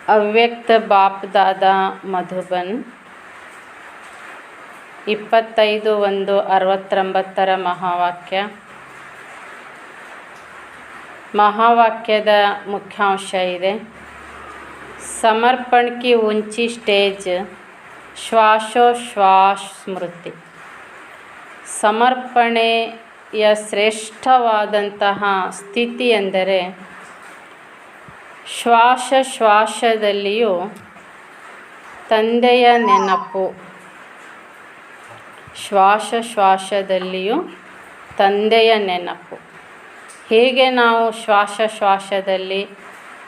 ಅವ್ಯಕ್ತ ಬಾಪ್ ದಾದಾ ಮಧುಬನ್ 25/1/69 ಮಹಾವಾಕ್ಯ. ಮಹಾವಾಕ್ಯದ ಮುಖ್ಯಾಂಶ ಇದೆ: ಸಮರ್ಪಣ ಕಿ ಉಂಚಿ ಸ್ಟೇಜ್ ಶ್ವಾಸೋಶ್ವಾಸ ಸ್ಮೃತಿ. ಸಮರ್ಪಣೆಯ ಶ್ರೇಷ್ಠವಾದಂತಹ ಸ್ಥಿತಿ ಎಂದರೆ ಶ್ವಾಸದಲ್ಲಿಯೂ ತಂದೆಯ ನೆನಪು. ಶ್ವಾಸದಲ್ಲಿಯೂ ತಂದೆಯ ನೆನಪು. ಹೇಗೆ ನಾವು ಶ್ವಾಸದಲ್ಲಿ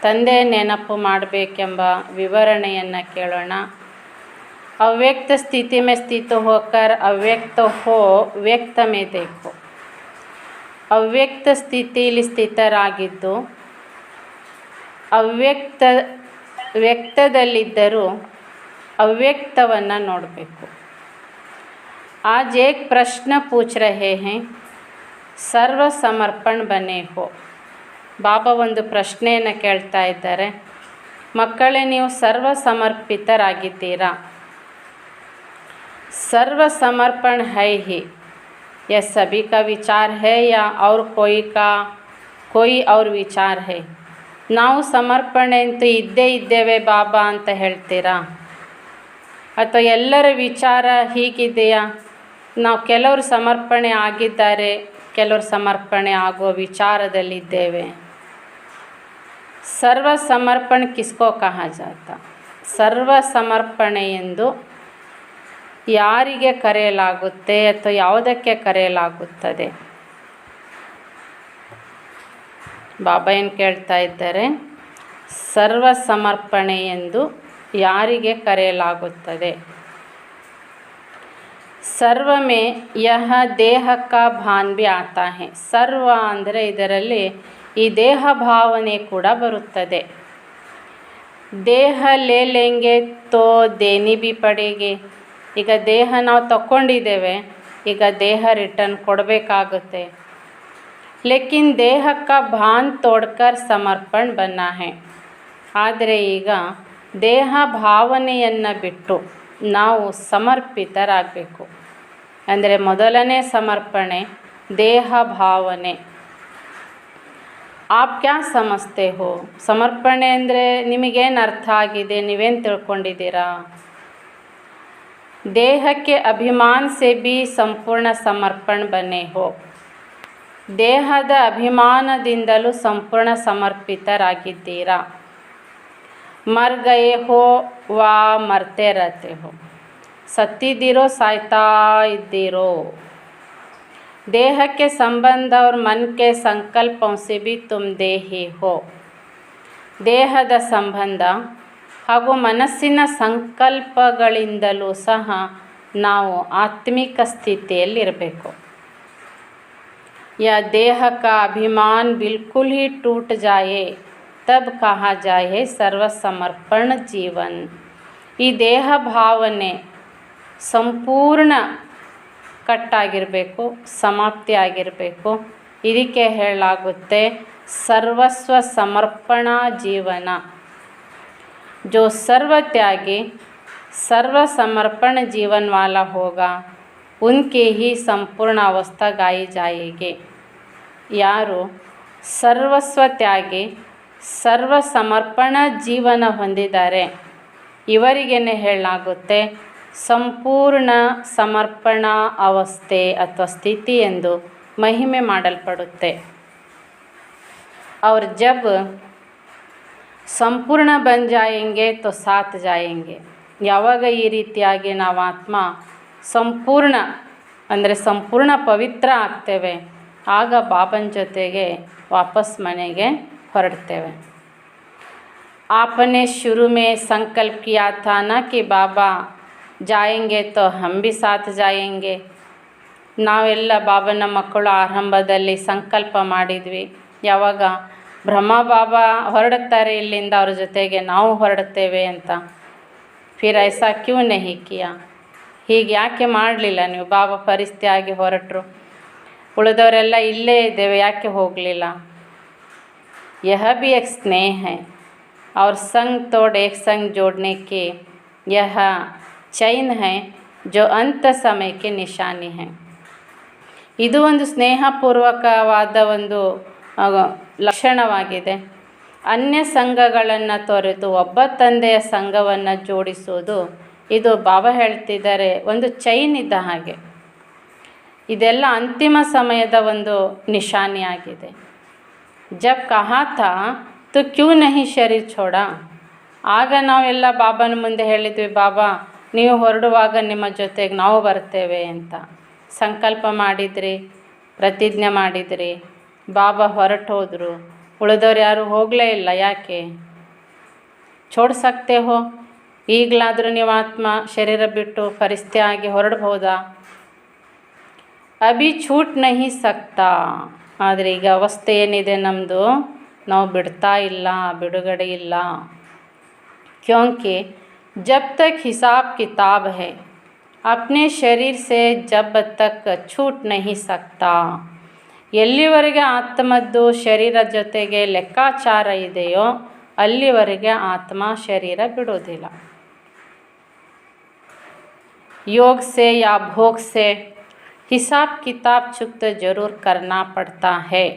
ತಂದೆಯ ನೆನಪು ಮಾಡಬೇಕೆಂಬ ವಿವರಣೆಯನ್ನು ಕೇಳೋಣ. ಅವ್ಯಕ್ತ ಸ್ಥಿತಿ में स्थित होकर ಅವ್ಯಕ್ತ हो ವ್ಯಕ್ತ में देखो. ಅವ್ಯಕ್ತ ಸ್ಥಿತಿಯಲ್ಲಿ ಸ್ಥಿತರಾಗಿದ್ದು ವ್ಯಕ್ತದಲ್ಲಿದ್ದರೂ ಅವ್ಯಕ್ತವನ್ನು ನೋಡಬೇಕು. आज एक प्रश्न पूछ रहे हैं, ಸರ್ವ ಸಮರ್ಪಣ ಬನೆ ಹೋ. ಬಾಬಾ ಒಂದು ಪ್ರಶ್ನೆಯನ್ನು ಕೇಳ್ತಾ ಇದ್ದಾರೆ, ಮಕ್ಕಳೇ ನೀವು ಸರ್ವ ಸಮರ್ಪಿತರಾಗಿದ್ದೀರಾ? सर्व समर्पण है ही, यह सभी का विचार है या और कोई और विचार है? ನಾವು ಸಮರ್ಪಣೆ ಅಂತೂ ಇದ್ದೇವೆ ಬಾಬಾ ಅಂತ ಹೇಳ್ತೀರಾ, ಅಥವಾ ಎಲ್ಲರ ವಿಚಾರ ಹೀಗಿದೆಯಾ? ನಾವು ಕೆಲವರು ಸಮರ್ಪಣೆ ಆಗಿದ್ದಾರೆ, ಕೆಲವರು ಸಮರ್ಪಣೆ ಆಗುವ ವಿಚಾರದಲ್ಲಿದ್ದೇವೆ. ಸರ್ವ ಸಮರ್ಪಣ ಕಿಸ್ಕೋ ಕಹಾ ಜಾತಾ? ಸರ್ವ ಸಮರ್ಪಣೆ ಎಂದು ಯಾರಿಗೆ ಕರೆಯಲಾಗುತ್ತೆ ಅಥವಾ ಯಾವುದಕ್ಕೆ ಕರೆಯಲಾಗುತ್ತದೆ? ಬಾಬಾ ಏನು ಕೇಳ್ತಾ ಇದ್ದಾರೆ, ಸರ್ವ ಸಮರ್ಪಣೆ ಎಂದು ಯಾರಿಗೆ ಕರೆಯಲಾಗುತ್ತದೆ? ಸರ್ವ ಮೇ ಯಹ ದೇಹ ಕಾ ಭಾನ್ ಭಿ ಆತಾ ಹೈ. ಸರ್ವ ಅಂದರೆ ಇದರಲ್ಲಿ ಈ ದೇಹ ಭಾವನೆ ಕೂಡ ಬರುತ್ತದೆ. ದೇಹ ಲೇ ಲೆಂಗೆ ತೋ ದೇನಿ ಭಿ ಪಡೆಗೆ. ಈಗ ದೇಹ ನಾವು ತಗೊಂಡಿದ್ದೇವೆ, ಈಗ ದೇಹ ರಿಟರ್ನ್ ಕೊಡಬೇಕಾಗುತ್ತೆ. ಲೇಕಿನ್ ದೇಹ ಕಾ ಭಾನ್ ತೋಡ್ಕರ್ ಸಮರ್ಪಣ ಬನ್ನ ಹೈ. ಆದರೆ ಈಗ ದೇಹ ಭಾವನೆಯನ್ನು ಬಿಟ್ಟು ನಾವು ಸಮರ್ಪಿತರಾಗಬೇಕು. ಅಂದರೆ ಮೊದಲನೇ ಸಮರ್ಪಣೆ ದೇಹ ಭಾವನೆ. ಆಪ್ ಕ್ಯಾ ಸಮಜ್ತೆ ಹೋ? ಸಮರ್ಪಣೆ ಅಂದರೆ ನಿಮಗೇನು ಅರ್ಥ ಆಗಿದೆ, ನೀವೇನು ತಿಳ್ಕೊಂಡಿದ್ದೀರಾ? ದೇಹಕ್ಕೆ ಅಭಿಮಾನ ಸೆ ಭಿ ಸಂಪೂರ್ಣ ಸಮರ್ಪಣ ಬನೆ ಹೋ. ದೇಹದ ಅಭಿಮಾನದಿಂದಲೂ ಸಂಪೂರ್ಣ ಸಮರ್ಪಿತರಾಗಿದ್ದೀರಾ. ಮರ್ ಗಯೆ ಹೋ ವಾ ಮರ್ತೆ ರಹತೆ ಹೋ. ಸತ್ತಿದ್ದೀರೋ ಸಾಯ್ತಾ ಇದ್ದೀರೋ. ದೇಹಕ್ಕೆ ಸಂಬಂಧ और मन के संकल्पों से भी तुम देही हो. ದೇಹದ ಸಂಬಂಧ ಹಾಗೂ ಮನಸ್ಸಿನ ಸಂಕಲ್ಪಗಳಿಂದಲೂ ಸಹ ನಾವು ಆತ್ಮಿಕ ಸ್ಥಿತಿಯಲ್ಲಿರಬೇಕು. या देह का अभिमान बिल्कुल ही टूट जाए तब कहा जाए सर्व समर्पण जीवन. ಈ ದೇಹ ಭಾವನೆ ಸಂಪೂರ್ಣ ಕಟ್ಟಾಗಿರಬೇಕು, ಸಮಾಪ್ತಿ ಆಗಿರಬೇಕು. ಇದಕ್ಕೆ ಹೇಳಲಾಗುತ್ತೆ ಸರ್ವಸ್ವ ಸಮರ್ಪಣಾ ಜೀವನ. जो सर्व त्यागी सर्व समर्पण जीवन वाला होगा उनके ही संपूर्ण अवस्था गाई जाएगी. ಯಾರು ಸರ್ವಸ್ವ ತ್ಯಾಗಿ ಸರ್ವ ಸಮರ್ಪಣ ಜೀವನ ಹೊಂದಿದ್ದಾರೆ ಇವರಿಗೇನೆ ಹೇಳಲಾಗುತ್ತೆ ಸಂಪೂರ್ಣ ಸಮರ್ಪಣಾ ಅವಸ್ಥೆ ಅಥವಾ ಸ್ಥಿತಿ ಎಂದು ಮಹಿಮೆ ಮಾಡಲ್ಪಡುತ್ತೆ. और जब ಸಂಪೂರ್ಣ ಬನ್ ಜಾಯೆಂಗೆ ತೋ ಸಾತ್ ಜಾಯೆಂಗೆ. ಯಾವಾಗ ಈ ರೀತಿಯಾಗಿ ನಾವು ಆತ್ಮ ಸಂಪೂರ್ಣ ಅಂದರೆ ಸಂಪೂರ್ಣ ಪವಿತ್ರ ಆಗ್ತೇವೆ, ಆಗ ಬಾಬನ ಜೊತೆಗೆ ವಾಪಸ್ ಮನೆಗೆ ಹೊರಡ್ತೇವೆ. आपने शुरू में संकल्प किया था ना कि बाबा जाएंगे तो हम भी साथ जाएंगे. ನಾವೆಲ್ಲ ಬಾಬನ ಮಕ್ಕಳು ಆರಂಭದಲ್ಲಿ ಸಂಕಲ್ಪ ಮಾಡಿದ್ವಿ, ಯಾವಾಗ ಬ್ರಹ್ಮ ಬಾಬಾ ಹೊರಡುತ್ತಾರೆ ಇಲ್ಲಿಂದ ಅವ್ರ ಜೊತೆಗೆ ನಾವು ಹೊರಡುತ್ತೇವೆ ಅಂತ. ಫಿರ್ ಐಸಾ ಕ್ಯೂ ನಹಿ ಕಿಯಾ? ಹೀಗೆ ಯಾಕೆ ಮಾಡಲಿಲ್ಲ ನೀವು? ಬಾಬಾ ಪರಿಸ್ಥಿತಿ ಆಗಿ ಹೊರಟರು, ಉಳಿದವರೆಲ್ಲ ಇಲ್ಲೇ ಇದ್ದೇವೆ, ಯಾಕೆ ಹೋಗಲಿಲ್ಲ? ಯಹ ಬಿ ಏಕ್ ಸ್ನೇಹ ಹೈ. और संग तोड़ एक संग जोड़ने की यह चैन है जो अंत समय के निशानी है. ಇದು ಒಂದು ಸ್ನೇಹಪೂರ್ವಕವಾದ ಒಂದು ಲಕ್ಷಣವಾಗಿದೆ. ಅನ್ಯ ಸಂಘಗಳನ್ನು ತೊರೆದು ಒಬ್ಬ ತಂದೆಯ ಸಂಘವನ್ನು ಜೋಡಿಸುವುದು, ಇದು ಬಾಬಾ ಹೇಳ್ತಿದ್ದಾರೆ, ಒಂದು ಚೈನ್ ಇದ್ದ ಹಾಗೆ. ಇದೆಲ್ಲ ಅಂತಿಮ ಸಮಯದ ಒಂದು ನಿಶಾನಿಯಾಗಿದೆ. ಜಬ್ ಕಹಾ ಥಾ ತು ಕ್ಯೂ ನಹಿ ಶರೀರ್ ಛೋಡ. ಆಗ ನಾವೆಲ್ಲ ಬಾಬಾನ ಮುಂದೆ ಹೇಳಿದ್ವಿ, ಬಾಬಾ ನೀವು ಹೊರಡುವಾಗ ನಿಮ್ಮ ಜೊತೆಗೆ ನಾವು ಬರ್ತೇವೆ ಅಂತ ಸಂಕಲ್ಪ ಮಾಡಿದ್ರಿ, ಪ್ರತಿಜ್ಞೆ ಮಾಡಿದ್ರಿ. ಬಾಬಾ ಹೊರಟು ಹೋದರು, ಉಳಿದವ್ರು ಯಾರು ಹೋಗಲೇ ಇಲ್ಲ. ಯಾಕೆ? ಛೋಡ್ ಸಕ್ತೆ ಹೋ, ಈಗಲಾದರೂ ನೀವು ಆತ್ಮ ಶರೀರ ಬಿಟ್ಟು ಫರಿಸ್ತೆ ಆಗಿ ಹೊರಡ್ಬೋದಾ? ಅಭಿ ಛೂಟ್ ನಹಿ ಸಕ್ತಾ. ಆದರೆ ಈಗ ಅವಸ್ಥೆ ಏನಿದೆ ನಮ್ಮದು, ನಾವು ಬಿಡ್ತಾ ಇಲ್ಲ, ಬಿಡುಗಡೆ ಇಲ್ಲ. ಕ್ಯೋಂಕಿ ಜಬ್ ತಕ್ ಹಿಸಾಬ್ ಕಿತಾಬ್ ಹೈ, अपने शरीर से जब तक छूट नहीं सकता. ಎಲ್ಲಿವರೆಗೆ ಆತ್ಮದ್ದು ಶರೀರ ಜೊತೆಗೆ ಲೆಕ್ಕಾಚಾರ ಇದೆಯೋ ಅಲ್ಲಿವರೆಗೆ ಆತ್ಮ ಶರೀರ ಬಿಡೋದಿಲ್ಲ. योग से या भोग से हिसाब किताब चुक्त जरूर करना पड़ता है.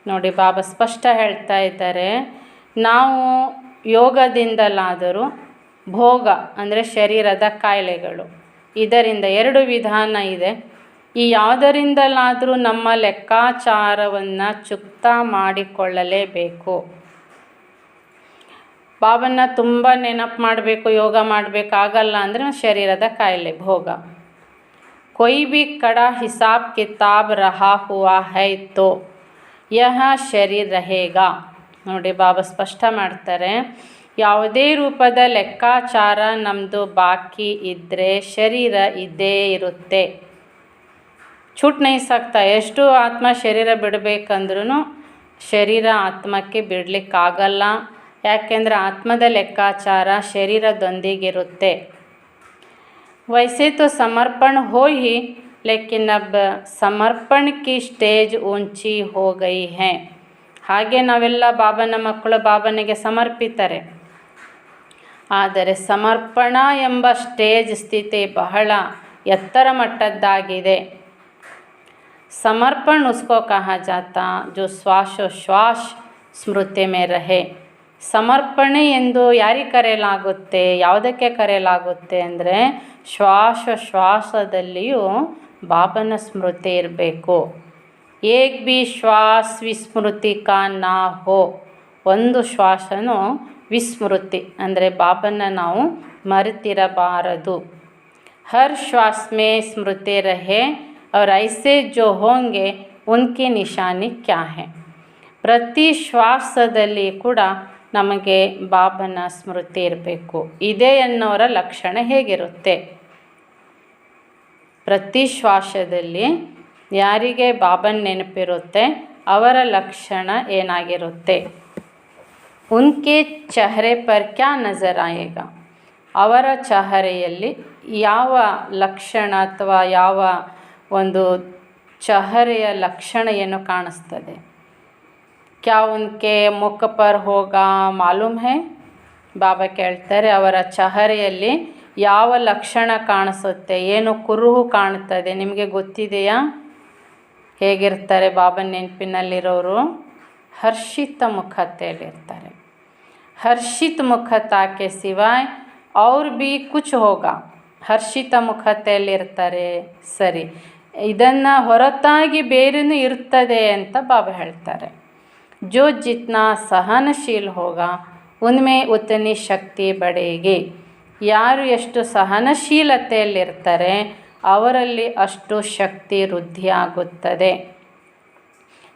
ನೋಡಿ, ಬಾಬಾ ಸ್ಪಷ್ಟ ಹೇಳ್ತಾ ಇದ್ದಾರೆ, ನಾವು ಯೋಗದಿಂದಲಾದರೂ ಭೋಗ ಅಂದರೆ ಶರೀರದ ಕಾಯಿಲೆಗಳು, ಇದರಿಂದ ಎರಡು ವಿಧಾನ ಇದೆ. ಈ ಯಾವುದರಿಂದಲಾದರೂ ನಮ್ಮ ಲೆಕ್ಕಾಚಾರವನ್ನು ಚುಕ್ತ ಮಾಡಿಕೊಳ್ಳಲೇಬೇಕು. ಬಾಬನ್ನ ತುಂಬ ನೆನಪು ಮಾಡಬೇಕು, ಯೋಗ ಮಾಡಬೇಕಾಗಲ್ಲ ಅಂದರೆ ಶರೀರದ ಕಾಯಿಲೆ, ಭೋಗ. कोई भी कड़ा हिसाब किताब रहा हुआ है तो यह शरीर रहेगा. ನೋಡಿ, ಬಾಬಾ ಸ್ಪಷ್ಟ ಮಾಡ್ತಾರೆ, ಯಾವುದೇ ರೂಪದ ಲೆಕ್ಕಾಚಾರ ನಮ್ಮದು ಬಾಕಿ ಇದ್ದರೆ ಶರೀರ ಇದ್ದೇ ಇರುತ್ತೆ. छूट नहीं सकता. ಎಷ್ಟು ಆತ್ಮ ಶರೀರ ಬಿಡಬೇಕಂದ್ರೂ ಶರೀರ ಆತ್ಮಕ್ಕೆ ಬಿಡಲಿಕ್ಕಾಗಲ್ಲ. ಯಾಕೆಂದರೆ ಆತ್ಮದ ಲೆಕ್ಕಾಚಾರ ಶರೀರದೊಂದಿಗಿರುತ್ತೆ. वैसे तो समर्पण हो ही, लेकिन अब समर्पण की स्टेज ऊंची हो गई है. ಹಾಗೆ ನಾವೆಲ್ಲ ಬಾಬನ ಮಕ್ಕಳು, ಬಾಬನಿಗೆ ಸಮರ್ಪಿತರೆ. ಆದರೆ ಸಮರ್ಪಣಾ ಎಂಬ ಸ್ಟೇಜ್ ಸ್ಥಿತಿ ಬಹಳ ಎತ್ತರ ಮಟ್ಟದ್ದಾಗಿದೆ. समर्पण उसको कहा जाता जो श्वासोश्वास ಸ್ಮೃತಿ ಮೇ ರಹೆ. ಸಮರ್ಪಣೆ ಎಂದು ಯಾರಿಗೆ ಕರೆಯಲಾಗುತ್ತೆ, ಯಾವುದಕ್ಕೆ ಕರೆಯಲಾಗುತ್ತೆ ಅಂದರೆ ಶ್ವಾಸೋಶ್ವಾಸದಲ್ಲಿಯೂ ಬಾಬನ ಸ್ಮೃತಿ ಇರಬೇಕು. ಏಕ್ ಬಿ ಶ್ವಾಸ ವಿಸ್ಮೃತಿ ಕಾ ನಾ ಹೋ. ಒಂದು ಶ್ವಾಸನೂ ವಿಸ್ಮೃತಿ ಅಂದರೆ ಬಾಬನ ನಾವು ಮರೆತಿರಬಾರದು. ಹರ್ ಶ್ವಾಸ ಮೇ ಸ್ಮೃತಿ ರಹೆ और ऐसे जो होंगे उनकी निशानी क्या है. ಪ್ರತಿ ಶ್ವಾಸದಲ್ಲಿ ಕೂಡ ನಮಗೆ ಬಾಬನ ಸ್ಮೃತಿ ಇರಬೇಕು. ಇದೇ ಎನ್ನುವರ ಲಕ್ಷಣ ಹೇಗಿರುತ್ತೆ? ಪ್ರತಿ ಶ್ವಾಸದಲ್ಲಿ ಯಾರಿಗೆ ಬಾಬನ ನೆನಪಿರುತ್ತೆ ಅವರ ಲಕ್ಷಣ ಏನಾಗಿರುತ್ತೆ? ಉನ್ಕೆ ಚೆಹರೆ ಪರ್ ಕ್ಯಾ ನಜರ್ ಆಯೇಗಾ. ಅವರ ಚೆಹರೆಯಲ್ಲಿ ಯಾವ ಲಕ್ಷಣ ಅಥವಾ ಯಾವ ಒಂದು ಚಹರೆಯ ಲಕ್ಷಣ ಏನು ಕಾಣಿಸ್ತದೆ? ಕ್ಯಾ ಉನ್ಕೆ ಮುಖ ಪರ್ ಹೋಗಾ ಮಾಲೂಮ್ ಹೈ. ಬಾಬಾ ಕೇಳ್ತಾರೆ, ಅವರ ಚಹರೆಯಲ್ಲಿ ಯಾವ ಲಕ್ಷಣ ಕಾಣಿಸುತ್ತೆ, ಏನು ಕುರುಹು ಕಾಣ್ತದೆ, ನಿಮಗೆ ಗೊತ್ತಿದೆಯಾ? ಹೇಗಿರ್ತಾರೆ ಬಾಬನ ನೆನಪಿನಲ್ಲಿರೋರು? ಹರ್ಷಿತ ಮುಖತೆಯಲ್ಲಿರ್ತಾರೆ. ಹರ್ಷಿತ ಮುಖತಾಕೆ ಸಿವಾಯ್ ಔರ್ ಬಿ ಕುಚ್ ಹೋಗಾ. ಹರ್ಷಿತ ಮುಖತೆಯಲ್ಲಿರ್ತಾರೆ, ಸರಿ, ಇದನ್ನು ಹೊರತಾಗಿ ಬೇರೆನೂ ಇರ್ತದೆ ಅಂತ ಬಾಬಾ ಹೇಳ್ತಾರೆ. ಜೋ ಜಿತ್ನಾ ಸಹನಶೀಲ್ ಹೋಗಾ ಉನ್ಮೇ ಉತನಿ ಶಕ್ತಿ ಬಡೇಗಿ. ಯಾರು ಎಷ್ಟು ಸಹನಶೀಲತೆಯಲ್ಲಿರ್ತಾರೆ ಅವರಲ್ಲಿ ಅಷ್ಟು ಶಕ್ತಿ ವೃದ್ಧಿಯಾಗುತ್ತದೆ.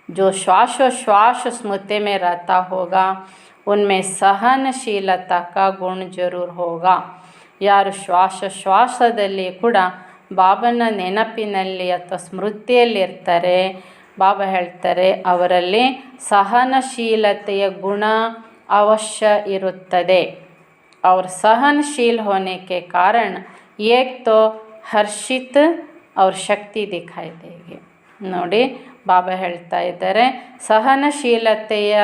ಜೋ ಶ್ವಾಸೋಶ್ವಾಸ ಸ್ಮೃತಿ ಮೇ ರಹತಾ ಹೋಗಾ ಉನ್ಮೇ ಸಹನಶೀಲತಾ ಕಾ ಗುಣ ಜರೂರ್ ಹೋಗಾ. ಯಾರು ಶ್ವಾಸೋಶ್ವಾಸದಲ್ಲಿ ಕೂಡ ಬಾಬನ ನೆನಪಿನಲ್ಲಿ ಅಥವಾ ಸ್ಮೃತಿಯಲ್ಲಿರ್ತಾರೆ, ಬಾಬಾ ಹೇಳ್ತಾರೆ ಅವರಲ್ಲಿ ಸಹನಶೀಲತೆಯ ಗುಣ ಅವಶ್ಯ ಇರುತ್ತದೆ. और सहनशील होने के कारण एक तो हर्षित और शक्ति दिखाई देगी. ನೋಡಿ, ಬಾಬಾ ಹೇಳ್ತಾ ಇದ್ದಾರೆ ಸಹನಶೀಲತೆಯ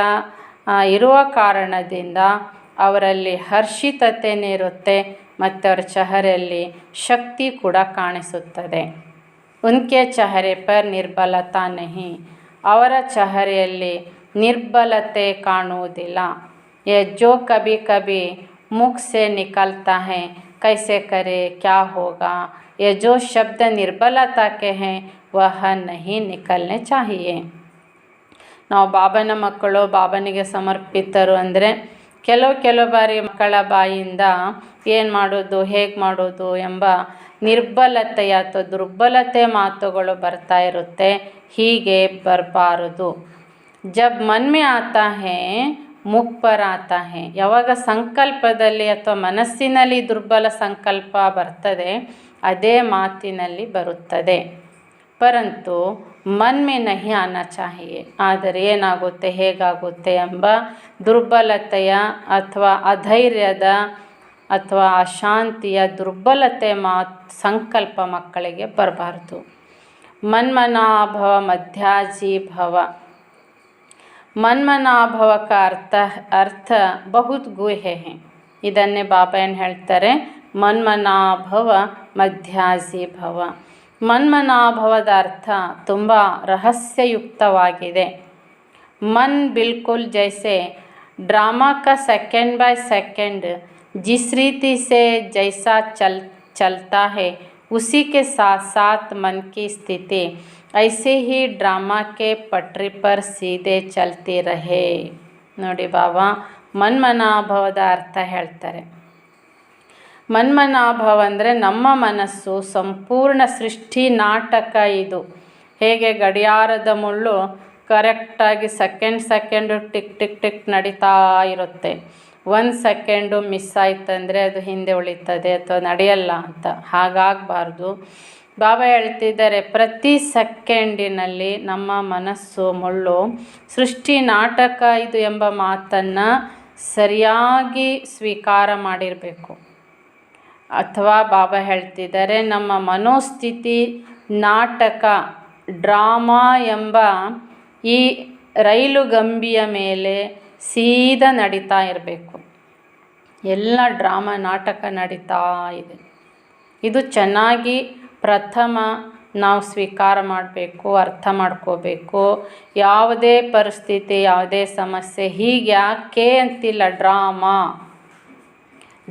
ಇರುವ ಕಾರಣದಿಂದ ಅವರಲ್ಲಿ ಹರ್ಷಿತತೆನೇ ಇರುತ್ತೆ ಮತ್ತು ಅವರ ಚಹರೆಯಲ್ಲಿ ಶಕ್ತಿ ಕೂಡ ಕಾಣಿಸುತ್ತದೆ. ಉನ್ಕೆ ಚಹರೆ ಪರ್ ನಿರ್ಬಲತಾ ನಹಿ, ಅವರ ಚಹರೆಯಲ್ಲಿ ನಿರ್ಬಲತೆ ಕಾಣುವುದಿಲ್ಲ. ये जो कभी कभी मुख से निकलता है कैसे करे क्या होगा, ये जो शब्द निर्बलता के हैं वह नहीं निकलने चाहिए. ನಾವು ಬಾಬನ ಮಕ್ಕಳು, ಬಾಬನಿಗೆ ಸಮರ್ಪಿತರು ಅಂದರೆ ಕೆಲವು ಬಾರಿ ಮಕ್ಕಳ ಬಾಯಿಯಿಂದ ಏನು ಮಾಡೋದು, ಹೇಗೆ ಮಾಡೋದು ಎಂಬ ನಿರ್ಬಲತೆಯ ಅಥವಾ ದುರ್ಬಲತೆ ಮಾತುಗಳು ಬರ್ತಾ ಇರುತ್ತೆ. ಹೀಗೆ ಬರಬಾರದು. ಜಬ್ ಮನ್ ಮೇ ಆತಾ ಹೇ ಮುಖ ಪರ್ ಆತಾ ಹೇ, ಯಾವಾಗ ಸಂಕಲ್ಪದಲ್ಲಿ ಅಥವಾ ಮನಸ್ಸಿನಲ್ಲಿ ದುರ್ಬಲ ಸಂಕಲ್ಪ ಬರ್ತದೆ ಅದೇ ಮಾತಿನಲ್ಲಿ ಬರುತ್ತದೆ. ಪರಂತು ಮನ್ ಮೇ ನಹಿ ಆನಾ ಚಾಹಿಯೆ, ಆದರೆ ಏನಾಗುತ್ತೆ ಹೇಗಾಗುತ್ತೆ ಎಂಬ ದುರ್ಬಲತೆಯ ಅಥವಾ ಅಧೈರ್ಯದ ಅಥವಾ ಅಶಾಂತಿಯ ದುರ್ಬಲತೆ ಸಂಕಲ್ಪ ಮಕ್ಕಳಿಗೆ ಬರಬಾರ್ದು. ಮನ್ಮನಾಭವ ಮಧ್ಯಾಜಿ ಭವ. ಮನ್ಮನಾಭವ का ಅರ್ಥ ಬಹುತ್ ಗೂಹೆ ಹೇ. ಇದನ್ನೇ ಬಾಬಾ ಏನು ಹೇಳ್ತಾರೆ, ಮನ್ಮನಾಭವ ಮಧ್ಯಾಜಿ ಭವ. ಮನ್ಮನಾಭವದ ಅರ್ಥ ತುಂಬ ರಹಸ್ಯಯುಕ್ತವಾಗಿದೆ. ಮನ್ ಬಿಲ್ಕುಲ್ ಜೈಸೆ ಡ್ರಾಮಾ का सेकंड बाय सेकंड जिस रीति से जैसा चलता है उसी के साथ साथ मन की स्थिति ऐसे ही ड्रामा के पटरी पर सीधे चलती रहे. ನೋಡಿ ಬಾಬಾ ಮನ್ಮನಾಭವದ ಅರ್ಥ ಹೇಳ್ತಾರೆ. ಮನ್ಮನಾಭವ ಅಂದರೆ ನಮ್ಮ ಮನಸ್ಸು ಸಂಪೂರ್ಣ ಸೃಷ್ಟಿ ನಾಟಕ. ಇದು ಹೇಗೆ ಗಡಿಯಾರದ ಮುಳ್ಳು ಕರೆಕ್ಟಾಗಿ ಸೆಕೆಂಡು ಟಿಕ್ ಟಿಕ್ ಟಿಕ್ ನಡೀತಾ ಇರುತ್ತೆ. 1 ಸೆಕೆಂಡು ಮಿಸ್ ಆಯ್ತಂದರೆ ಅದು ಹಿಂದೆ ಉಳಿತದೆ ಅಥವಾ ನಡೆಯಲ್ಲ ಅಂತ. ಹಾಗಾಗಬಾರ್ದು. ಬಾಬಾ ಹೇಳ್ತಿದ್ದಾರೆ, ಪ್ರತಿ ಸೆಕೆಂಡಿನಲ್ಲಿ ನಮ್ಮ ಮನಸ್ಸು ಮುಳ್ಳು ಸೃಷ್ಟಿ ನಾಟಕ ಇದು ಎಂಬ ಮಾತನ್ನು ಸರಿಯಾಗಿ ಸ್ವೀಕಾರ ಮಾಡಿರಬೇಕು. ಅಥವಾ ಬಾಬಾ ಹೇಳ್ತಿದ್ದಾರೆ, ನಮ್ಮ ಮನೋಸ್ಥಿತಿ ನಾಟಕ ಡ್ರಾಮಾ ಎಂಬ ಈ ರೈಲು ಗಂಬಿಯ ಮೇಲೆ ಸೀದಾ ನಡೀತಾ ಇರಬೇಕು. ಎಲ್ಲ ಡ್ರಾಮಾ ನಾಟಕ ನಡೀತಾ ಇದೆ. ಇದು ಚೆನ್ನಾಗಿ ಪ್ರಥಮ ನಾವು ಸ್ವೀಕಾರ ಮಾಡಬೇಕು, ಅರ್ಥ ಮಾಡ್ಕೋಬೇಕು. ಯಾವುದೇ ಪರಿಸ್ಥಿತಿ, ಯಾವುದೇ ಸಮಸ್ಯೆ ಹೀಗೆ ಯಾಕೆ ಅಂತಿಲ್ಲ. ಡ್ರಾಮಾ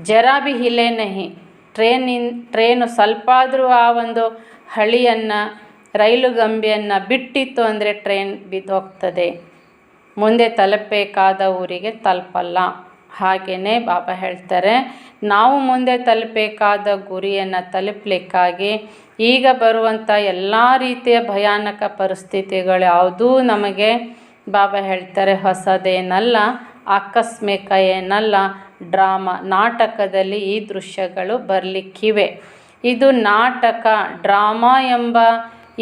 ಜರಾ ಬಿ ಹಿಲೆ ನಹಿ. ಟ್ರೇನು ಸ್ವಲ್ಪ ಆದರೂ ಆ ಒಂದು ಹಳಿಯನ್ನು, ರೈಲು ಗಂಬಿಯನ್ನು ಬಿಟ್ಟಿತ್ತು ಅಂದರೆ ಟ್ರೈನ್ ಬಿದ್ದೋಗ್ತದೆ, ಮುಂದೆ ತಲುಪಬೇಕಾದ ಊರಿಗೆ ತಲುಪಲ್ಲ. ಹಾಗೆಯೇ ಬಾಬಾ ಹೇಳ್ತಾರೆ, ನಾವು ಮುಂದೆ ತಲುಪಬೇಕಾದ ಗುರಿಯನ್ನು ತಲುಪಲಿಕ್ಕಾಗಿ ಈಗ ಬರುವಂಥ ಎಲ್ಲ ರೀತಿಯ ಭಯಾನಕ ಪರಿಸ್ಥಿತಿಗಳು ಯಾವುದೂ ನಮಗೆ ಬಾಬಾ ಹೇಳ್ತಾರೆ ಹೊಸದೇನಲ್ಲ, ಆಕಸ್ಮಿಕ ಏನಲ್ಲ. ಡ್ರಾಮಾ ನಾಟಕದಲ್ಲಿ ಈ ದೃಶ್ಯಗಳು ಬರಲಿಕ್ಕಿವೆ. ಇದು ನಾಟಕ ಡ್ರಾಮಾ ಎಂಬ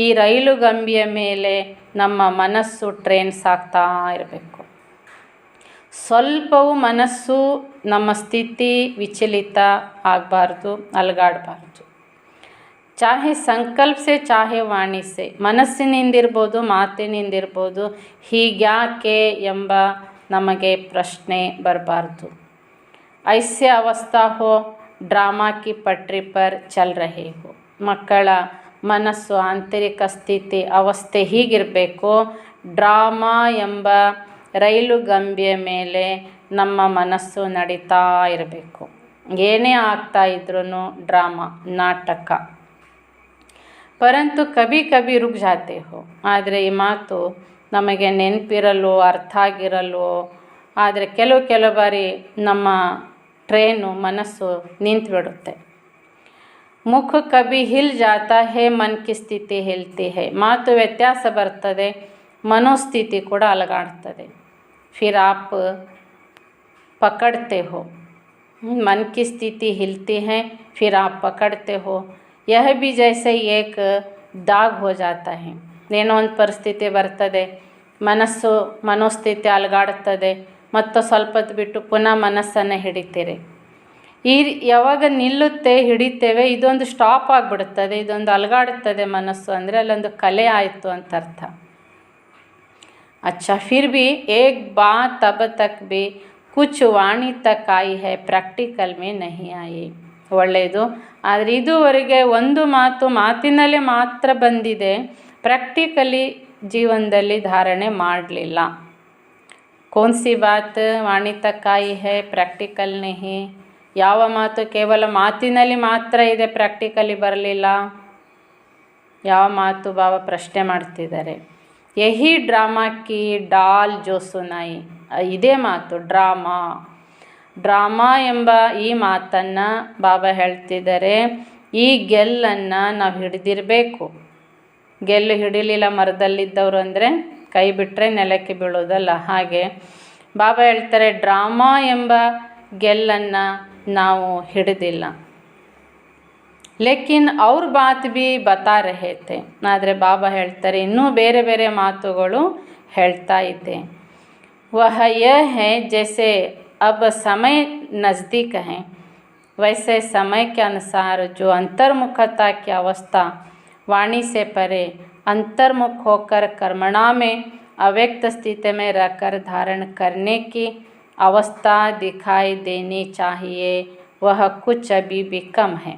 ಈ ರೈಲು ಗಂಬಿಯ ಮೇಲೆ ನಮ್ಮ ಮನಸ್ಸು ಟ್ರೈನ್ ಸಾಗ್ತಾ ಇರಬೇಕು. ಸ್ವಲ್ಪವೂ ಮನಸ್ಸು ನಮ್ಮ ಸ್ಥಿತಿ ವಿಚಲಿತ ಆಗಬಾರ್ದು, ಅಲಗಾಡಬಾರ್ದು. ಚಾಹೆ ಸಂಕಲ್ಪ ಸೆ ಚಾಹೆ ವಾಣಿ ಸೆ, ಮನಸ್ಸಿನಿಂದಿರ್ಬೋದು ಮಾತಿನಿಂದಿರ್ಬೋದು. ಹೀಗ್ಯಾಕೆ ಎಂಬ ನಮಗೆ ಪ್ರಶ್ನೆ ಬರಬಾರ್ದು. ಐಸೆ ಅವಸ್ಥಾ ಹೋ ಡ್ರಾಮಾ ಕಿ ಪಟ್ರಿ ಪರ್ ಚಲ್ ರಹೆ ಹೋ. ಮಕ್ಕಳ ಮನಸ್ಸು ಆಂತರಿಕ ಸ್ಥಿತಿ ಅವಸ್ಥೆ ಹೀಗಿರಬೇಕು. ಡ್ರಾಮಾ ಎಂಬ ರೈಲು ಗಂಬಿಯ ಮೇಲೆ ನಮ್ಮ ಮನಸ್ಸು ನಡೀತಾ ಇರಬೇಕು. ಏನೇ ಆಗ್ತಾ ಇದ್ರೂ ಡ್ರಾಮಾ ನಾಟಕ. ಪರಂತು ಕಭಿ ಕಭಿ ರುಕ್ ಜಾತೆ ಹೋ. ಆದರೆ ಈ ಮಾತು ನಮಗೆ ನೆನಪಿರಲು ಅರ್ಥ ಆಗಿರಲು, ಆದರೆ ಕೆಲವು ಬಾರಿ ನಮ್ಮ ಟ್ರೇನು ಮನಸ್ಸು ನಿಂತುಬಿಡುತ್ತೆ. ಮುಖ ಕಭಿ ಹಿಲ್ ಜಾತಾ ಹೇ ಮನ್ ಕಿ ಸ್ಥಿತಿ ಹಿಲ್ತಿ ಹೇ. ಮಾತು ವ್ಯತ್ಯಾಸ ಬರ್ತದೆ, ಮನೋಸ್ಥಿತಿ ಕೂಡ ಅಲಗಾಡ್ತದೆ. फिर आप पकड़ते हो, मन की स्थिति हिलती है, फिर आप पकड़ते हो. यह भी जैसे एक दाग हो जाता है. ಏನೋ ಒಂದು ಪರಿಸ್ಥಿತಿ ಬರ್ತದೆ, ಮನೋಸ್ಥಿತಿ ಅಲಗಾಡ್ತದೆ, ಮತ್ತು ಸ್ವಲ್ಪ ಹೊತ್ತು ಬಿಟ್ಟು ಪುನಃ ಮನಸ್ಸನ್ನು ಹಿಡಿತೀರಿ. ಯಾವಾಗ ನಿಲ್ಲುತ್ತೆ, ಹಿಡಿತೇವೆ, ಇದೊಂದು ಸ್ಟಾಪ್ ಆಗಿಬಿಡುತ್ತದೆ, ಇದೊಂದು ಅಲಗಾಡುತ್ತದೆ ಮನಸ್ಸು ಅಂದರೆ ಅಲ್ಲೊಂದು ಕಲೆ ಆಯಿತು ಅಂತ ಅರ್ಥ. अच्छा फिर भी एक बात तब तक भी ಕುಚ್ ವಾಣಿ ತಕ್ ಆಯಿ ಹೈ ಪ್ರಾಕ್ಟಿಕಲ್ ಮೇ ನಹಿ ಆಯಿ. ಒಳ್ಳೆಯದು. ಆದರೆ ಇದುವರೆಗೆ ಒಂದು ಮಾತಿನಲ್ಲಿ ಮಾತ್ರ ಬಂದಿದೆ, ಪ್ರಾಕ್ಟಿಕಲಿ ಜೀವನದಲ್ಲಿ ಧಾರಣೆ ಮಾಡಲಿಲ್ಲ. ಕೌನ್ ಸಿ ಬಾತ್ ವಾಣಿ ತಕ್ ಆಯಿ ಹೈ ಪ್ರಾಕ್ಟಿಕಲ್ ನಹಿ? ಯಾವ ಮಾತು ಕೇವಲ ಮಾತಿನಲ್ಲಿ ಮಾತ್ರ ಇದೆ, ಪ್ರಾಕ್ಟಿಕಲಿ ಬರಲಿಲ್ಲ? ಯಾವ ಮಾತು ಬಾಬಾ ಪ್ರಶ್ನೆ ಮಾಡ್ತಿದ್ದಾರೆ. ಯಹಿ ಡ್ರಾಮಾ ಕಿ ಡಾಲ್ ಜೋ ಸುನಾಯಿ. ಇದೇ ಮಾತು ಡ್ರಾಮಾ ಎಂಬ ಈ ಮಾತನ್ನು ಬಾಬಾ ಹೇಳ್ತಿದ್ದಾರೆ. ಈ ಗೆಲ್ಲನ್ನು ನಾವು ಹಿಡಿದಿರಬೇಕು. ಗೆಲ್ಲು ಹಿಡಿಲಿಲ್ಲ ಮರದಲ್ಲಿದ್ದವರು ಅಂದರೆ ಕೈ ಬಿಟ್ಟರೆ ನೆಲಕ್ಕೆ ಬೀಳೋದಲ್ಲ. ಹಾಗೆ ಬಾಬಾ ಹೇಳ್ತಾರೆ, ಡ್ರಾಮಾ ಎಂಬ ಗೆಲ್ಲನ್ನು ನಾವು ಹಿಡಿದಿಲ್ಲ. ಲೇಕಿನ್ ಅವ್ರ ಬಾತ್ ಬಿ ಬತಾ ರಹೆ ಥೆ. ಆದರೆ ಬಾಬಾ ಹೇಳ್ತಾರೆ, ಇನ್ನೂ ಬೇರೆ ಬೇರೆ ಮಾತುಗಳು ಹೇಳ್ತಾ ಇದ್ದೆ. ವಹ ಯಹ ಹೈ ಜೈಸೆ ಅಬ್ ಸಮಯ ನज़दीक है, वैसे समय के अनुसार जो अंतर्मुखता की अवस्था वाणी से परे अंतर्मुख होकर कर्मणा में अव्यक्त स्थिति में रहकर धारण करने की अवस्था दिखाई देनी चाहिए, वह कुछ अभी भी कम है.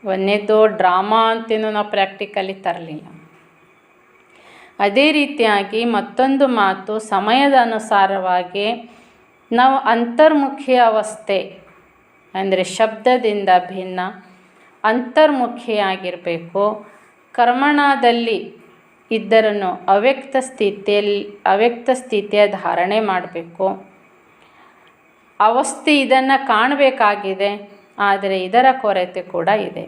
ಒಂದನೇದು ಡ್ರಾಮಾ ಅಂತೇನು ನಾವು ಪ್ರಾಕ್ಟಿಕಲಿ ತರಲಿಲ್ಲ. ಅದೇ ರೀತಿಯಾಗಿ ಮತ್ತೊಂದು ಮಾತು, ಸಮಯದ ಅನುಸಾರವಾಗಿ ನಾವು ಅಂತರ್ಮುಖಿ ಅವಸ್ಥೆ ಅಂದರೆ ಶಬ್ದದಿಂದ ಭಿನ್ನ ಅಂತರ್ಮುಖಿಯಾಗಿರಬೇಕು. ಕರ್ಮಣದಲ್ಲಿ ಇದ್ದರನ್ನು ಅವ್ಯಕ್ತ ಸ್ಥಿತಿಯ ಧಾರಣೆ ಮಾಡಬೇಕು. ಅವಸ್ಥೆ ಇದನ್ನು ಕಾಣಬೇಕಾಗಿದೆ, ಆದರೆ ಇದರ ಕೊರತೆ ಕೂಡ ಇದೆ.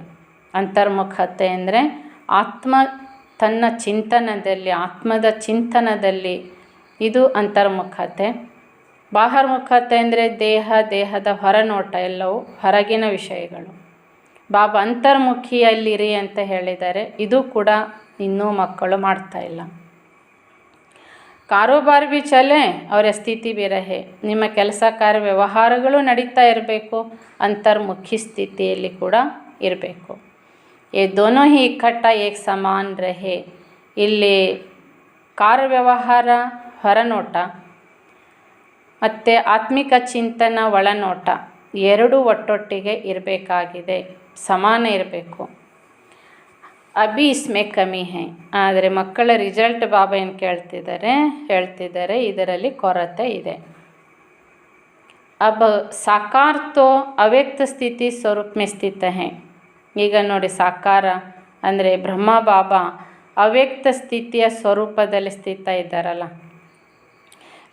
ಅಂತರ್ಮುಖತೆ ಅಂದರೆ ಆತ್ಮ ತನ್ನ ಚಿಂತನದಲ್ಲಿ, ಆತ್ಮದ ಚಿಂತನದಲ್ಲಿ ಇದು ಅಂತರ್ಮುಖತೆ. ಬಾಹರ್ಮುಖತೆ ಅಂದರೆ ದೇಹದ ಹೊರನೋಟ, ಎಲ್ಲವೂ ಹೊರಗಿನ ವಿಷಯಗಳು. ಬಾಬಾ ಅಂತರ್ಮುಖಿಯಲ್ಲಿರಿ ಅಂತ ಹೇಳಿದ್ದಾರೆ. ಇದು ಕೂಡ ಇನ್ನೂ ಮಕ್ಕಳು ಮಾಡ್ತಾ ಇಲ್ಲ. ಕಾರೋಬಾರ್ ಬಿ ಚಲೆ ಅವರ ಸ್ಥಿತಿ ಬಿ ರಹೆ. ನಿಮ್ಮ ಕೆಲಸ ಕಾರ್ಯ ವ್ಯವಹಾರಗಳು ನಡೀತಾ ಇರಬೇಕು, ಅಂತರ್ಮುಖಿ ಸ್ಥಿತಿಯಲ್ಲಿ ಕೂಡ ಇರಬೇಕು. ये दोनों ही इकट्ठा एक समान रहे. ಇಲ್ಲಿ ಕಾರ್ಯವ್ಯವಹಾರ ಹೊರನೋಟ ಮತ್ತು ಆತ್ಮಿಕ ಚಿಂತನ ಒಳನೋಟ ಎರಡೂ ಒಟ್ಟೊಟ್ಟಿಗೆ ಇರಬೇಕಾಗಿದೆ, ಸಮಾನ ಇರಬೇಕು. ಅಭಿ ಇಸ್ಮೆ ಕಮಿ ಹೈ. ಆದರೆ ಮಕ್ಕಳ ರಿಸಲ್ಟ್ ಬಾಬಾ ಏನು ಹೇಳ್ತಿದ್ದಾರೆ ಇದರಲ್ಲಿ ಕೊರತೆ ಇದೆ. ಅಬ್ ಸಾಕಾರ ತೋ ಅವ್ಯಕ್ತ ಸ್ಥಿತಿ ಸ್ವರೂಪ ಮೇ ಸ್ಥಿತ ಹೈ. ಈಗ ನೋಡಿ, ಸಾಕಾರ ಅಂದರೆ ಬ್ರಹ್ಮ ಬಾಬಾ ಅವ್ಯಕ್ತ ಸ್ಥಿತಿಯ ಸ್ವರೂಪದಲ್ಲಿ ಸ್ಥಿತ ಇದ್ದಾರಲ್ಲ.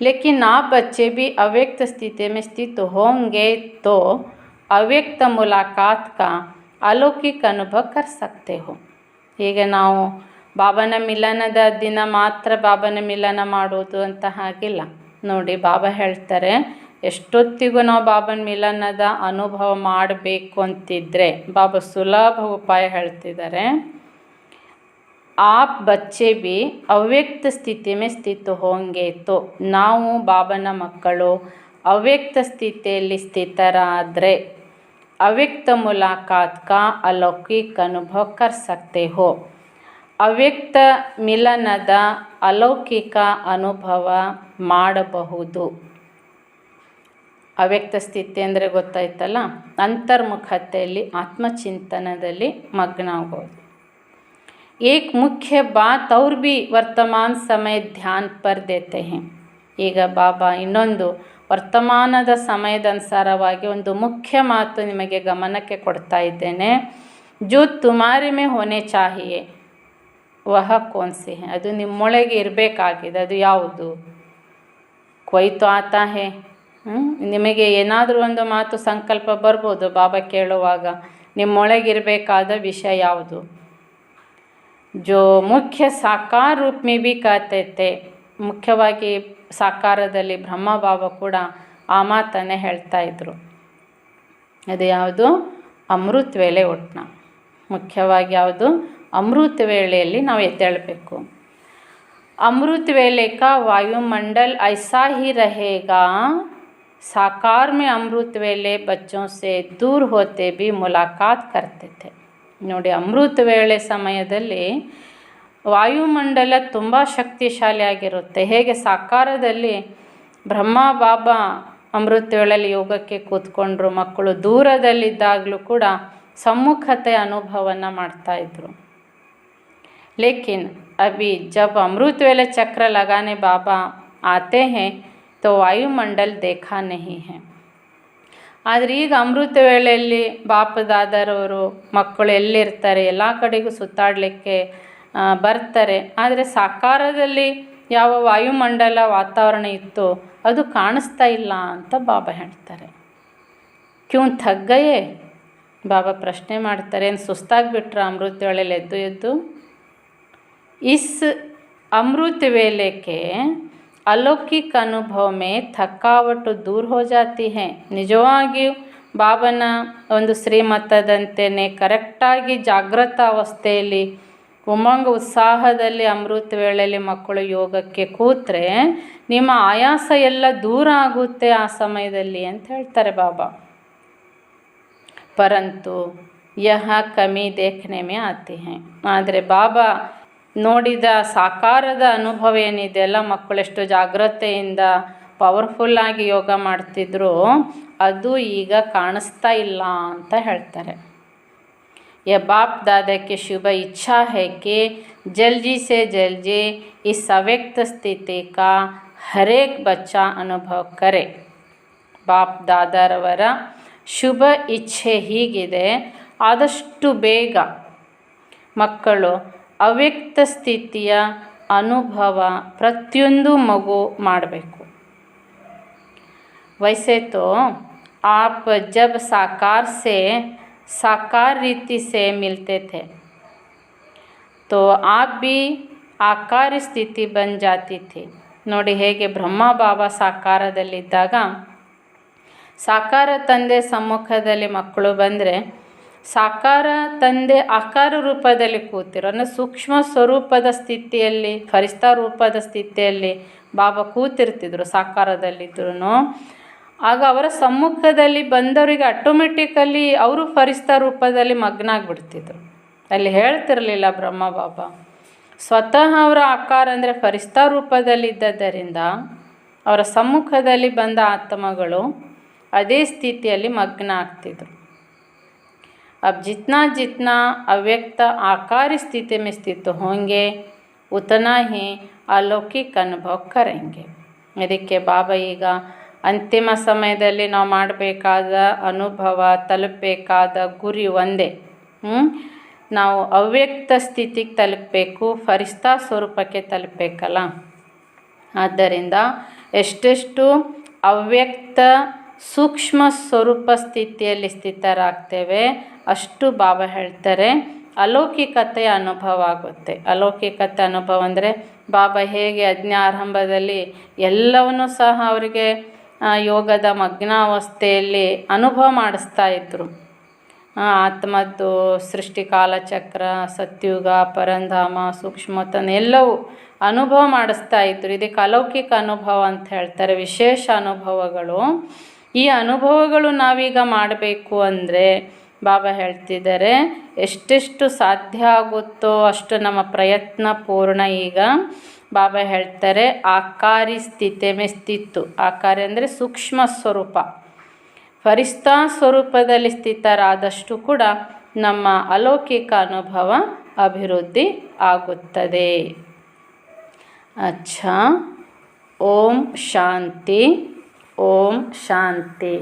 ಲೇಕಿನ್ आप बच्चे भी अव्यक्त स्थिति में स्थित होंगे तो ಅವ್ಯಕ್ತ ಮುಲಾಕಾತ್ का अलौकिक अनुभव कर सकते हो. ಈಗ ನಾವು ಬಾಬನ ಮಿಲನದ ದಿನ ಮಾತ್ರ ಬಾಬನ ಮಿಲನ ಮಾಡೋದು ಅಂತ ಹಾಗಿಲ್ಲ ನೋಡಿ. ಬಾಬಾ ಹೇಳ್ತಾರೆ, ಎಷ್ಟೊತ್ತಿಗೂ ನಾವು ಬಾಬನ ಮಿಲನದ ಅನುಭವ ಮಾಡಬೇಕು ಅಂತಿದ್ರೆ ಬಾಬಾ ಸುಲಭ ಉಪಾಯ ಹೇಳ್ತಿದ್ದಾರೆ. आप बच्चे भी ಅವ್ಯಕ್ತ ಸ್ಥಿತಿ ಮೇ ಸ್ಥಿತ ಹೋಂಗೆ ತೋ. ನಾವು ಬಾಬನ ಮಕ್ಕಳು ಅವ್ಯಕ್ತ ಸ್ಥಿತಿಯಲ್ಲಿ ಸ್ಥಿತರಾದರೆ ಅವ್ಯಕ್ತ ಮುಲಾಕಾತ್ ಕಾ अलौकिक अनुभव कर सकते हो. ಅವ್ಯಕ್ತ ಮಿಲನದ ಅಲೌಕಿಕ ಅನುಭವ ಮಾಡಬಹುದು. ಅವ್ಯಕ್ತ ಸ್ಥಿತಿ ಅಂದರೆ ಗೊತ್ತಾಯ್ತಲ್ಲ, ಅಂತರ್ಮುಖತೆಯಲ್ಲಿ ಆತ್ಮಚಿಂತನದಲ್ಲಿ ಮಗ್ನ ಆಗೋದು. ಏಕ್ ಮುಖ್ಯ ಬಾತ್ ಅವ್ರ ಬಿ ವರ್ತಮಾನ ಸಮಯ ಧ್ಯಾನ ಪರ್ ದೇತೆ ಹೈ. ಈಗ ಬಾಬಾ ಇನ್ನೊಂದು ವರ್ತಮಾನದ ಸಮಯದ ಅನುಸಾರವಾಗಿ ಒಂದು ಮುಖ್ಯ ಮಾತು ನಿಮಗೆ ಗಮನಕ್ಕೆ ಕೊಡ್ತಾ ಇದ್ದೇನೆ. ಜೋ ತುಮಾರೆ ಮೇ ಹೋನೆ ಚಾಹಿಯೆ ವಹ ಕೌನ್ ಸಿ ಹೈ. ಅದು ನಿಮ್ಮೊಳಗೆ ಇರಬೇಕಾಗಿದೆ. ಅದು ಯಾವುದು? ಕೊಯ್ ತೋ ಆತಾ ಹೈ. ನಿಮಗೆ ಏನಾದರೂ ಒಂದು ಮಾತು ಸಂಕಲ್ಪ ಬರ್ಬೋದು ಬಾಬಾ ಕೇಳುವಾಗ. ನಿಮ್ಮೊಳಗಿರಬೇಕಾದ ವಿಷಯ ಯಾವುದು? ಜೋ ಮುಖ್ಯ ಸಾಕಾರ ರೂಪ ಮೇ ಬಿ कहते थे. ಮುಖ್ಯವಾಗಿ ಸಾಕಾರದಲ್ಲಿ ಬ್ರಹ್ಮ ಬಾಬಾ ಕೂಡ ಆ ಮಾತನ್ನೇ ಹೇಳ್ತಾ ಇದ್ರು. ಅದು ಯಾವುದು? ಅಮೃತ ವೇಳೆ ಒಟ್ನ. ಮುಖ್ಯವಾಗಿ ಯಾವುದು? ಅಮೃತ ವೇಳೆಯಲ್ಲಿ ನಾವು ಎದ್ದೇಳಬೇಕು. अमृत वेले का वायुमंडल ऐसा ही रहेगा. साकार में अमृत वेले बच्चों से दूर होते भी मुलाकात करते थे. ನೋಡಿ, ಅಮೃತ ವೇಳೆ ಸಮಯದಲ್ಲಿ ವಾಯುಮಂಡಲ ತುಂಬ ಶಕ್ತಿಶಾಲಿಯಾಗಿರುತ್ತೆ. ಹೇಗೆ ಸಾಕಾರದಲ್ಲಿ ಬ್ರಹ್ಮ ಬಾಬಾ ಅಮೃತ ವೇಳೆಯಲ್ಲಿ ಯೋಗಕ್ಕೆ ಕೂತ್ಕೊಂಡ್ರು ಮಕ್ಕಳು ದೂರದಲ್ಲಿದ್ದಾಗಲೂ ಕೂಡ ಸಮ್ಮುಖತೆ ಅನುಭವವನ್ನು ಮಾಡ್ತಾಯಿದ್ರು. लेकिन अभी जब अमृत वेले चक्र लगाने बाबा आते हैं तो वायुमंडल देखा नहीं है. ಆದರೆ ಈಗ ಅಮೃತ ವೇಳೆಯಲ್ಲಿ ಬಾಪದಾದರವರು ಮಕ್ಕಳು ಎಲ್ಲಿರ್ತಾರೆ ಎಲ್ಲ ಕಡೆಗೂ ಸುತ್ತಾಡಲಿಕ್ಕೆ ಬರ್ತಾರೆ. ಆದರೆ ಸಾಕಾರದಲ್ಲಿ ಯಾವ ವಾಯುಮಂಡಲ ವಾತಾವರಣ ಇತ್ತು ಅದು ಕಾಣಿಸ್ತಾ ಇಲ್ಲ ಅಂತ ಬಾಬಾ ಹೇಳ್ತಾರೆ. ಕ್ಯೂ ಥಗ್ಗಯೇ ಬಾಬಾ ಪ್ರಶ್ನೆ ಮಾಡ್ತಾರೆ, ಏನು ಸುಸ್ತಾಗಿಬಿಟ್ರ ಅಮೃತ ವೇಳೆಯಲ್ಲಿ ಎದ್ದು ಎದ್ದು? इस अमृत वेले के अलौकिक अनुभव में थकावट दूर हो जाती है. ನಿಜವಾಗಿಯೂ ಬಾಬನ ಒಂದು ಶ್ರೀಮತದಂತೆಯೇ ಕರೆಕ್ಟಾಗಿ ಜಾಗೃತ ಅವಸ್ಥೆಯಲ್ಲಿ ಉಮಂಗ ಉತ್ಸಾಹದಲ್ಲಿ ಅಮೃತ ವೇಳೆಯಲ್ಲಿ ಮಕ್ಕಳು ಯೋಗಕ್ಕೆ ಕೂತ್ರೆ ನಿಮ್ಮ ಆಯಾಸ ಎಲ್ಲ ದೂರ ಆಗುತ್ತೆ ಆ ಸಮಯದಲ್ಲಿ ಅಂತ ಹೇಳ್ತಾರೆ ಬಾಬಾ. ಪರಂತು ಯಹ ಕಮಿ ದೇಖನೆ ಮೇ ಆತಿ ಹೈ. ಆದರೆ ಬಾಬಾ ನೋಡಿದ ಸಾಕಾರದ ಅನುಭವ ಏನಿದೆ ಅಲ್ಲ, ಮಕ್ಕಳೆಷ್ಟು ಜಾಗ್ರತೆಯಿಂದ ಪವರ್ಫುಲ್ಲಾಗಿ ಯೋಗ ಮಾಡ್ತಿದ್ರು ಅದು ಈಗ ಕಾಣಿಸ್ತಾ ಇಲ್ಲ ಅಂತ ಹೇಳ್ತಾರೆ. ಯ ಬಾಪ್ दादा की शुभ इच्छा है कि जल्दी से जल्दी इस अव्यक्त स्थिति का हर एक बच्चा अनुभव करे. ಬಾಪ್ ದಾದಾರವರ ಶುಭ ಇಚ್ಛೆ ಹೀಗಿದೆ, ಆದಷ್ಟು ಬೇಗ ಮಕ್ಕಳು ಅವ್ಯಕ್ತ ಸ್ಥಿತಿಯ ಅನುಭವ ಪ್ರತಿಯೊಂದು ಮಗು ಮಾಡಬೇಕು. वैसे तो आप जब साकार से साकार रीति से मिलते थे तो आप भी आकार स्थिति बन जाती थी. ನೋಡಿ ಹೇಗೆ ಬ್ರಹ್ಮ ಬಾಬಾ ಸಾಕಾರದಲ್ಲಿದ್ದಾಗ ಸಾಕಾರ ತಂದೆ ಸಮ್ಮುಖದಲ್ಲಿ ಮಕ್ಕಳು ಬಂದರೆ ಸಾಕಾರ ತಂದೆ ಆಕಾರ ರೂಪದಲ್ಲಿ ಕೂತಿರೋ ಅಂದರೆ ಸೂಕ್ಷ್ಮ ಸ್ವರೂಪದ ಸ್ಥಿತಿಯಲ್ಲಿ ಫರಿಸ್ತಾ ರೂಪದ ಸ್ಥಿತಿಯಲ್ಲಿ ಬಾಬಾ ಕೂತಿರ್ತಿದ್ರು ಸಾಕಾರದಲ್ಲಿದ್ರೂ. ಆಗ ಅವರ ಸಮ್ಮುಖದಲ್ಲಿ ಬಂದವರಿಗೆ ಆಟೋಮೆಟಿಕಲಿ ಅವರು ಫರಿಸ್ತಾ ರೂಪದಲ್ಲಿ ಮಗ್ನ ಆಗಿಬಿಡ್ತಿದ್ರು. ಅಲ್ಲಿ ಹೇಳ್ತಿರಲಿಲ್ಲ ಬ್ರಹ್ಮ ಬಾಬಾ, ಸ್ವತಃ ಅವರ ಆಕಾರ ಅಂದರೆ ಫರಿಸ್ತಾ ರೂಪದಲ್ಲಿದ್ದರಿಂದ ಅವರ ಸಮ್ಮುಖದಲ್ಲಿ ಬಂದ ಆತ್ಮಗಳು ಅದೇ ಸ್ಥಿತಿಯಲ್ಲಿ ಮಗ್ನ ಆಗ್ತಿದ್ರು. अब जितना जितना अव्यक्त आकार स्थिति में स्थित होंगे उतना ही अलौकिक अनुभव करेंगे. ಇದಕ್ಕೆ ಬಾಬಾ ಈಗ ಅಂತಿಮ ಸಮಯದಲ್ಲಿ ನಾವು ಮಾಡಬೇಕಾದ ಅನುಭವ ತಲುಪಬೇಕಾದ ಗುರಿ ಒಂದೇ. ನಾವು ಅವ್ಯಕ್ತ ಸ್ಥಿತಿಗೆ ತಲುಪಬೇಕು, ಫರಿಸ್ತಾ ಸ್ವರೂಪಕ್ಕೆ ತಲುಪಬೇಕಲ್ಲ. ಆದ್ದರಿಂದ ಎಷ್ಟೆಷ್ಟು ಅವ್ಯಕ್ತ ಸೂಕ್ಷ್ಮ ಸ್ವರೂಪ ಸ್ಥಿತಿಯಲ್ಲಿ ಸ್ಥಿತರಾಗ್ತೇವೆ ಅಷ್ಟು ಬಾಬಾ ಹೇಳ್ತಾರೆ ಅಲೌಕಿಕತೆಯ ಅನುಭವ ಆಗುತ್ತೆ. ಅಲೌಕಿಕತೆ ಅನುಭವ ಅಂದರೆ ಬಾಬಾ ಹೇಗೆ ಆರಂಭದಲ್ಲಿ ಎಲ್ಲವನ್ನೂ ಸಹ ಅವರಿಗೆ ಯೋಗದ ಮಗ್ನಾವಸ್ಥೆಯಲ್ಲಿ ಅನುಭವ ಮಾಡಿಸ್ತಾ ಇದ್ದರು. ಆತ್ಮದ್ದು ಸೃಷ್ಟಿ ಕಾಲಚಕ್ರ, ಸತ್ಯುಗ, ಪರಂಧಾಮ, ಸೂಕ್ಷ್ಮತನ ಎಲ್ಲವೂ ಅನುಭವ ಮಾಡಿಸ್ತಾ ಇದ್ದರು. ಇದಕ್ಕೆ ಅಲೌಕಿಕ ಅನುಭವ ಅಂತ ಹೇಳ್ತಾರೆ, ವಿಶೇಷ ಅನುಭವಗಳು. ಈ ಅನುಭವಗಳು ನಾವೀಗ ಮಾಡಬೇಕು ಅಂದರೆ ಬಾಬಾ ಹೇಳ್ತಿದ್ದಾರೆ ಎಷ್ಟೆಷ್ಟು ಸಾಧ್ಯ ಆಗುತ್ತೋ ಅಷ್ಟು ನಮ್ಮ ಪ್ರಯತ್ನ ಪೂರ್ಣ. ಈಗ ಬಾಬಾ ಹೇಳ್ತಾರೆ ಆಕಾರಿ ಸ್ಥಿತಿ ಮೇ ಸ್ಥಿತ್ತು. ಆಕಾರಿ ಅಂದರೆ ಸೂಕ್ಷ್ಮ ಸ್ವರೂಪ, ಫರಿಸ್ತಾ ಸ್ವರೂಪದಲ್ಲಿ ಸ್ಥಿತರಾದಷ್ಟು ಕೂಡ ನಮ್ಮ ಅಲೌಕಿಕ ಅನುಭವ ಅಭಿವೃದ್ಧಿ ಆಗುತ್ತದೆ. अच्छा, ओम शांति, ओम शांति.